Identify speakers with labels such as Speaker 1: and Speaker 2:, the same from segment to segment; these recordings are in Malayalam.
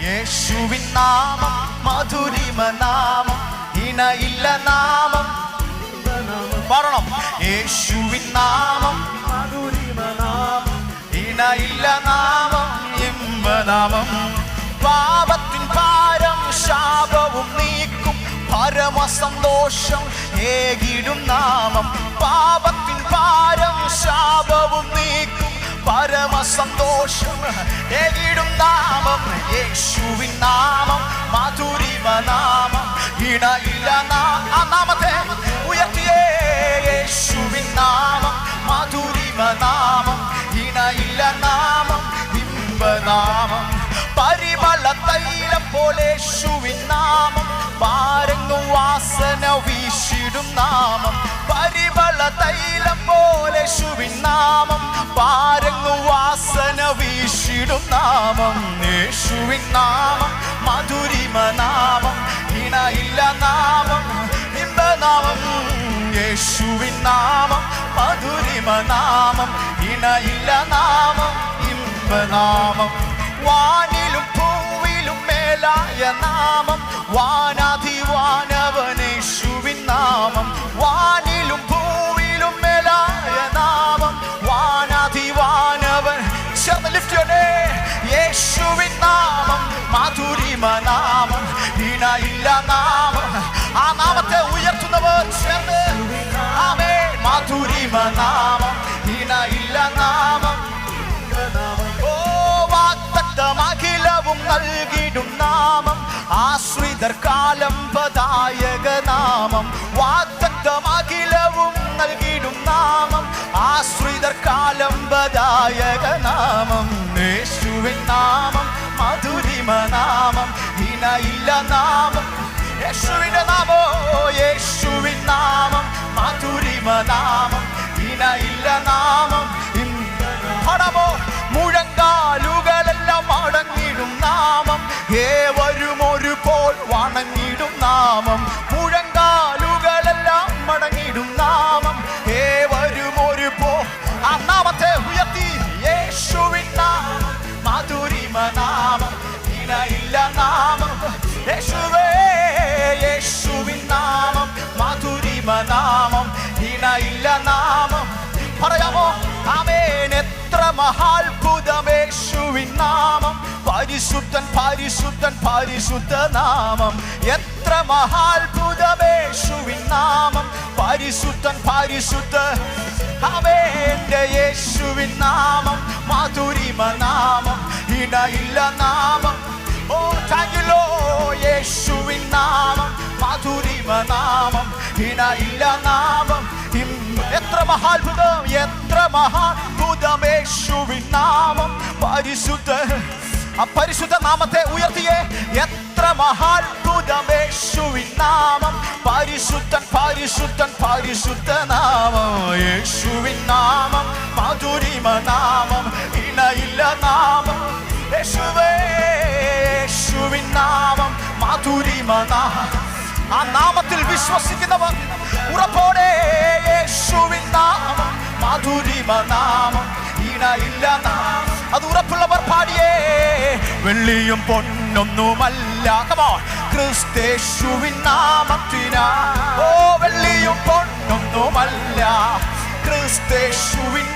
Speaker 1: യേശുവിൻ നാമം മധുരിമ നാമം, ഇണയില്ല നാമം. പറയണം, യേശുവിൻ നാമം മധുരിമ നാമം, ഇണയില്ല നാമം, ഇമ്പനാമം. പാപത്തിൻ ഭാരം ശാപവും നീക്കും, പരമസന്തോഷം ഏകിടും നാമം. പാപത്തിൻ ഭാരം ശാപവും നീക്കും, പരമസന്തോഷം ഏകിടും നാമം. യേശുവിൻ നാമം മധുരിമ നാമം, ഇണയില്ല ആ നാമത്തെ ഉയർത്തിയേ. യേശുവിൻ നാമം മധുരിമ നാമം, ഇണയില്ല നാമം, ഇമ്പനാമം. പരിമള തൈലം പോലെ യേശുവിൻ നാമം, പാരങ്ങും വാസന വീശിടും നാമം. പരിമള തൈലം പോലെ യേശുവിൻ നാമം, പാരങ്ങും വാസന വീശിടും നാമം. യേശുവിൻ നാമം മധുരിമ നാമം, ഇണയില്ല നാമം, ഇമ്പനാമം. യേശുവിൻ നാമം മധുരിമ നാമം, ഇണയില്ല നാമം, ഇമ്പനാമം. വാനിലും ഭൂവിലും മേലായ നാമം, വാനാധിവാനവൻ യേശുവിൻ നാമം. വാനിലും ഭൂവിലും മേലായ നാമം, വാനാധിവാനവൻ. യേശുവിൻ നാമം മധുരിമ നാമം, ഇണയില്ല നാമം. ആ നാമത്തെ ഉയർത്തുന്നവർ ചേർന്ന് ആമേൻ. മധുരിമ നാമം, ഇണയില്ല നാമം. അഖിലവും നൽകിടും നാമം, ആശ്രിതർക്കാലംബദായക നാമം. വാഗ്ദത്തമഖിലവും നൽകിടും നാമം, ആശ്രിതർക്കാലംബദായക നാമം. യേശുവിൻ നാമം മധുരിമ നാമം, ഇണയില്ല നാമം. യേശുവിന്റെ നാമോ, യേശുവിൻ നാമം മധുരിമ നാമം, ഇണയില്ല നാമം. പടമോ മുഴങ്കാലുകളെല്ലാം അടങ്ങിടും നാമം, ഏവരും ഒരുപോൽ വണങ്ങിടും നാമം. മുഴങ്കാലുകളെല്ലാം അടങ്ങിടും നാമം, ഏവരും ഒരുപോൽ. ആ നാമത്തെ ഉയർത്തി. യേശുവിൻ നാമം മധുരിമ നാമം, ഇണയില്ല നാമം. യേശുവേ, യേശുവിൻ നാമം മധുരിമ നാമം, ഇണയില്ല നാമം. പറയാമോ ആമേൻ. എത്ര മഹാത്ഭുതം യേശുവിൻ നാമം, പരിശുദ്ധൻ പരിശുദ്ധൻ പരിശുദ്ധ നാമം. എത്ര മഹാത്ഭുതം യേശുവിൻ നാമം, പരിശുദ്ധൻ പരിശുദ്ധ. ആമേന്റെ യേശുവിൻ നാമം മധുരിമ നാമം, ഇണയില്ല നാമം. ഓ താങ്കിലോ. യേശുവിൻ നാമം മധുരിമ നാമം, ഇണയില്ല നാമം. എത്ര മഹാത്ഭുതം, എത്ര മഹാത്ഭുതം യേശുവിൻ നാമം, പരിശുദ്ധ. ആ പരിശുദ്ധ നാമത്തെ ഉയർത്തിയേ. എത്ര മഹാത്ഭുതം യേശുവിൻ നാമം, പരിശുദ്ധൻ പരിശുദ്ധൻ പരിശുദ്ധ നാമം. യേശുവിൻ നാമം മധുരിമ നാമം, ഇണയില്ല നാമം. യേശുവേ, യേശുവിൻ നാമം മധുരിമ നാമം. ആ നാമത്തിൽ വിശ്വസിക്കുന്നവർ ഉറപ്പോടെ. യേശുവിൻ നാമം മധുരിമ നാമം, ഇണയില്ല നാമം. അത് ഉറപ്പുള്ളവർ പാടിയേ. വെള്ളിയും പൊന്നൊന്നുമല്ല ക്രിസ്തേശുവിൻ നാമത്തിനാ. ഓ വെള്ളിയും പൊന്നൊന്നുമല്ല ക്രിസ്തേശുവിൻ.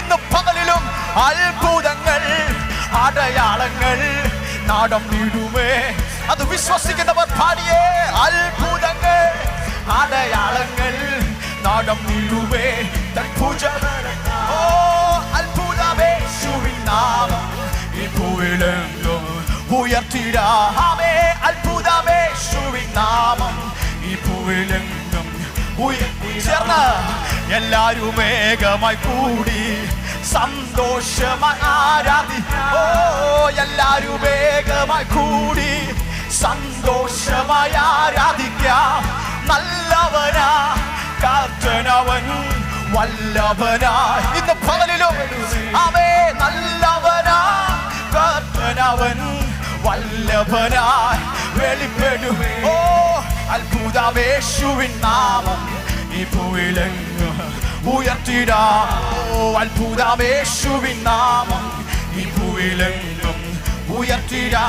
Speaker 1: ഇന്ന് പകലിലും അത്ഭുതങ്ങൾ അടയാളങ്ങൾ നാടം നീടുമേ. അത് വിശ്വസിക്കുന്നവർ പാടിയേ. അത്ഭുതങ്ങൾ അടയാളങ്ങൾ നാടം നീടുമേ. പൂജ. ഓ അത്ഭുതമേശുവിൻ നാമം, ഈ ഭൂവിലെങ്ങും ഉയർത്തിടാമേ. അത്ഭുതമേശുവിൻ നാമം, ഈ ഭൂവിലെങ്ങും ഉയർത്തിച്ചേർന്ന് എല്ലാരും ഏകമായി കൂടി സന്തോഷമായി ഓ എല്ലാരും ഏകമായി കൂടി സന്തോഷമായി ആരാധിക്കാം. നല്ലവനാ കർത്തനവൻ, വല്ലഭനായി ഇന്ന് പകലിലും അവേ. നല്ലവനാ കർത്തനവൻ, വല്ലഭനായി വെളിപ്പെടും. ഓ അത്ഭുതമേശുവിൻ നാമം, ഈ ഭൂവിലെങ്ങും ഉയർത്തിടാ. ഓ അത്ഭുതമേശുവിൻ നാമം, ഈ ഭൂവിലെങ്ങും ഉയർത്തിടാ.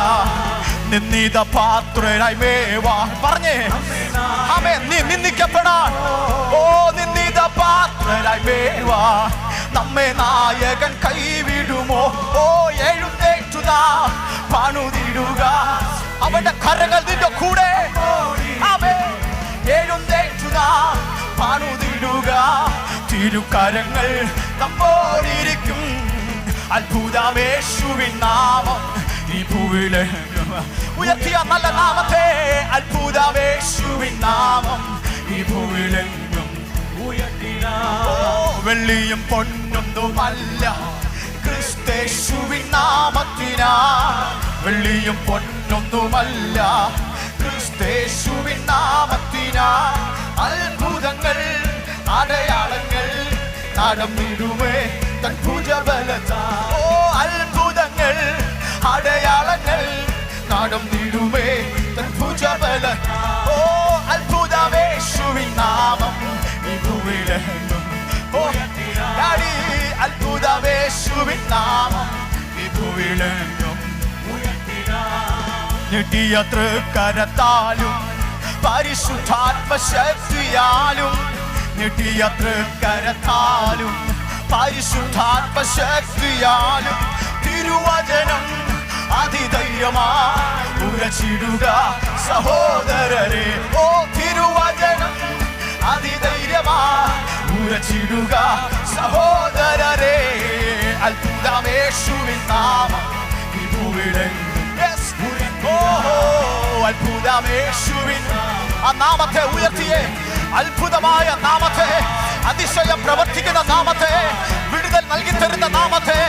Speaker 1: നിന്ദിത പാത്രരായി മേവാൻ പറഞ്ഞേ ആമേൻ. നീ നിന്ദിക്കപ്പെടാൻ നിന്ദിത പാത്രരായി മേവാൻ നമ്മെ നായകൻ കൈവിടുമോ? എഴുന്നേറ്റു നാം പണിതിടുക, അവന്റെ കരങ്ങൾ നിന്റെ കൂടെ. ആമേൻ. എഴുന്നേറ്റു നാം പണിതിടുക, തിരുക്കരങ്ങൾ നമ്മോടിരിക്കും. അത്ഭുതമേശുവിൻ നാമം ഈ ഭൂവിലെങ്ങും ഉയർത്തിയ നല്ല നാമത്തെ. അത്ഭുതമേശുവിൻ നാമം ഈ ഭൂവിലെങ്ങും ഉയർത്തിയ. വെള്ളിയും പൊന്നൊന്നുമല്ല ക്രിസ്തേശുവിൻ നാമത്തിനാ. വെള്ളിയും പൊന്നൊന്നുമല്ല ക്രിസ്തേശുവിൻ നാമത്തിനാ. അത്ഭുതങ്ങൾ അടയാളങ്ങൾ നടന്നിടുമേ തൻ ഭുജബലത്താ. അത്ഭുതങ്ങൾ അടയാളങ്ങൾ നടന്നിടുമേ തൻ ഭുജബല. അത്ഭുതമേശുവിൻ നാമം ഈ ഭൂവിലെങ്ങും. അത്ഭുതമേശുവിൻ നാമം ഈ ഭൂവിലെങ്ങും. ഞെട്ടിയ തൃക്കരത്താലും പരിശുദ്ധാത്മശക്തിയാലും, ഞെട്ടിയ തൃക്കരത്താലും പരിശുദ്ധാത്മശക്തിയാലും തിരുവചനം അതിധൈര്യമാ ഉരച്ചിടുക സഹോദരരെ. തിരുവചനം അതിധൈര്യമാ ഉരച്ചിടുക സഹോദരരെ. അത്ഭുതമേശുവിൻ നാമം ഈ ഭൂവിലെങ്ങും. അത്ഭുതമേശുവിൻ ആ നാമത്തെ ഉയർത്തിയേ. അത്ഭുതമായ നാമത്തെ, അതിശയം പ്രവർത്തിക്കുന്ന നാമത്തെ, വിടുതൽ നൽകി തരുന്ന നാമത്തെ,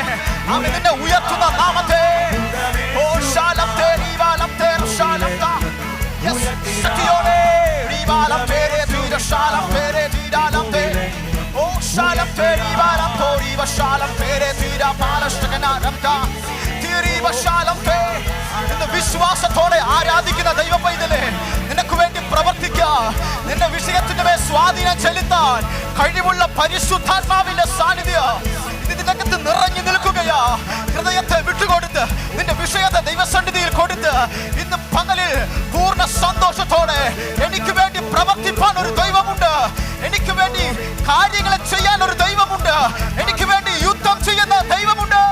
Speaker 1: ആമേൻ, നിന്നെ ഉയർത്തുന്ന നാമത്തെ. ഇന്ന് വിശ്വാസത്തോടെ ആരാധിക്കുന്ന ദൈവ പൈതലേ, നിനക്ക് വേണ്ടി പ്രവർത്തിക്കാൻ, നിന്റെ വിഷയത്തിന്റെ മേൽ സ്വാധീനം ചെലുത്താൻ കഴിവുള്ള പരിശുദ്ധാത്മാവിന്റെ സാന്നിധ്യം ഇതിനകത്ത് നിറഞ്ഞു നിൽക്കുകയാ. ഹൃദയത്തെ വിട്ടുകൊടുത്ത് നിന്റെ വിഷയത്തെ ദൈവസന്നിധിയിൽ കൊടുത്ത് ഇന്ന് പകലിൽ പൂർണ്ണ സന്തോഷത്തോടെ എനിക്ക് വേണ്ടി പ്രവർത്തിപ്പാൻ ഒരു ദൈവമുണ്ട്, എനിക്ക് വേണ്ടി കാര്യങ്ങൾ ചെയ്യാൻ ഒരു ദൈവമുണ്ട്, എനിക്ക് വേണ്ടി യുദ്ധം ചെയ്യുന്ന ദൈവമുണ്ട്.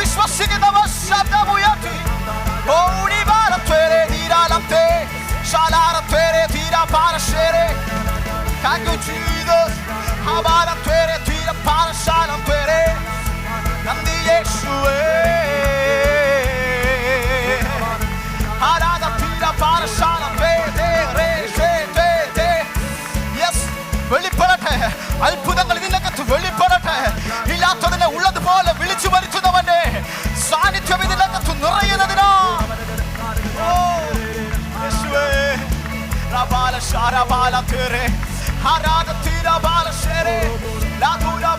Speaker 1: വിശ്വസിക്കുന്നവർ ശബ്ദമുയർത്തി Thank you, Jesus. Nandi Yeshua. Yes, വെളിപ്പെടട്ടെ. അത്ഭുതങ്ങൾ ഇതിനകത്ത് വെളിപ്പെടട്ടെ. ഇല്ലാത്തതിനെ ഉള്ളതുപോലെ വിളിച്ചു വരുത്തുന്നവന്റെ സാന്നിധ്യം ഇതിനകത്ത് നിറയുന്നതിനാ. Rabala shara bala tere harada tira bala shere la dura